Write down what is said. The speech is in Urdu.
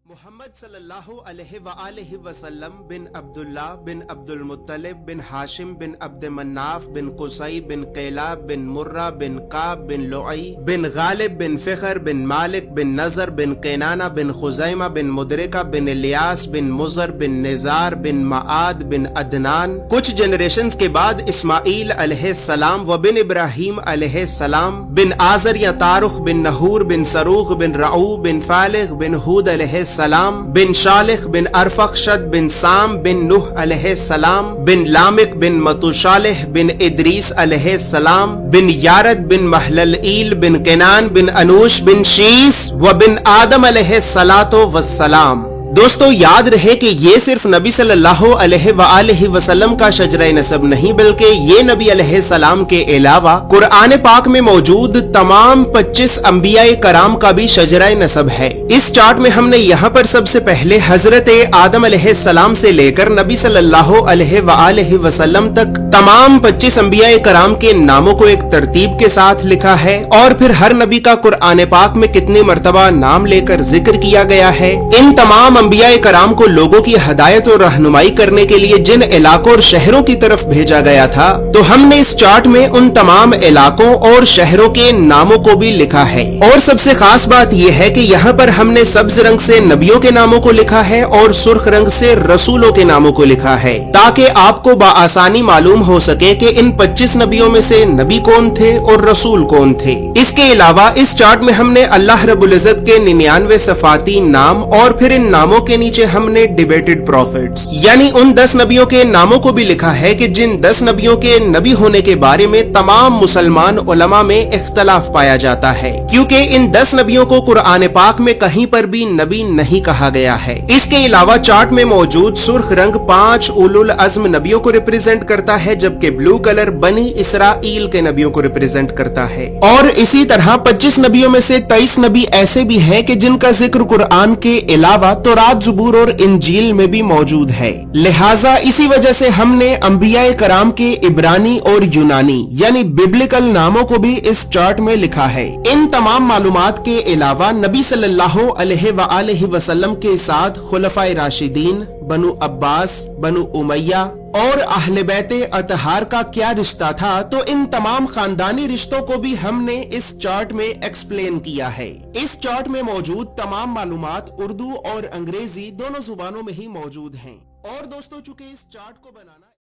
محمد صلی اللہ علیہ وآلہ وسلم بن عبداللہ بن عبد المطلب بن ہاشم بن عبد مناف بن قصی بن قیلاب بن مرہ بن قاب بن لعی بن غالب بن فخر بن مالک بن نظر بن قینانہ بن خزیمہ بن مدرکہ بن الیاس بن مزر بن نزار بن معاد بن عدنان. کچھ جنریشنز کے بعد اسماعیل علیہ السلام و بن ابراہیم علیہ السلام بن آزر یا تارخ بن نحور بن سروخ بن رعو بن فالغ بن ہود علیہ السلام بن شالخ بن ارفخشد بن سام بن نوح علیہ السلام بن لامک بن متوشالح بن ادریس علیہ السلام بن یارد بن محللئیل بن کنان بن انوش بن شیس و بن آدم علیہ السلام. دوستو یاد رہے کہ یہ صرف نبی صلی اللہ علیہ وآلہ وسلم کا شجرہ نسب نہیں بلکہ یہ نبی علیہ السلام کے علاوہ قرآن پاک میں موجود تمام 25 انبیاء کرام کا بھی شجرہ نسب ہے. اس چارٹ میں ہم نے یہاں پر سب سے پہلے حضرت آدم علیہ السلام سے لے کر نبی صلی اللہ علیہ وآلہ وسلم تک تمام 25 انبیاء کرام کے ناموں کو ایک ترتیب کے ساتھ لکھا ہے اور پھر ہر نبی کا قرآن پاک میں کتنی مرتبہ نام لے کر ذکر کیا گیا ہے. ان تمام انبیاء کرام کو لوگوں کی ہدایت اور رہنمائی کرنے کے لیے جن علاقوں اور شہروں کی طرف بھیجا گیا تھا تو ہم نے اس چارٹ میں ان تمام علاقوں اور شہروں کے ناموں کو بھی لکھا ہے. اور سب سے خاص بات یہ ہے کہ یہاں پر ہم نے سبز رنگ سے نبیوں کے ناموں کو لکھا ہے اور سرخ رنگ سے رسولوں کے ناموں کو لکھا ہے تاکہ آپ کو بآسانی معلوم ہو سکے کہ ان 25 نبیوں میں سے نبی کون تھے اور رسول کون تھے. اس کے علاوہ اس چارٹ میں ہم نے اللہ رب العزت کے 99 صفاتی نام اور پھر ان ناموں کے نیچے ہم نے ڈیبیٹڈ پروفیٹس یعنی ان 10 نبیوں کے ناموں کو بھی لکھا ہے کہ جن 10 نبیوں کے نبی ہونے کے بارے میں تمام مسلمان علماء میں اختلاف پایا جاتا ہے کیونکہ ان 10 نبیوں کو قرآن پاک میں کہیں پر بھی نبی نہیں کہا گیا ہے. اس کے علاوہ چارٹ میں موجود سرخ رنگ 5 اولو العزم نبیوں کو ریپرزینٹ کرتا ہے جبکہ بلو کلر بنی اسرائیل کے نبیوں کو ریپرزینٹ کرتا ہے. اور اسی طرح 25 نبیوں میں سے 23 نبی ایسے بھی ہیں کہ جن کا ذکر قرآن کے علاوہ تورات زبور اور انجیل میں بھی موجود ہے. لہٰذا اسی وجہ سے ہم نے انبیاء کرام کے عبرانی اور یونانی یعنی ببلکل ناموں کو بھی اس چارٹ میں لکھا ہے. ان تمام معلومات کے علاوہ نبی صلی اللہ علیہ وآلہ وسلم کے ساتھ خلفائے راشدین، بنو عباس، بنو امیہ اور اہل بیت اطہار کا کیا رشتہ تھا تو ان تمام خاندانی رشتوں کو بھی ہم نے اس چارٹ میں ایکسپلین کیا ہے. اس چارٹ میں موجود تمام معلومات اردو اور انگریزی دونوں زبانوں میں ہی موجود ہیں. اور دوستو چونکہ اس چارٹ کو بنانا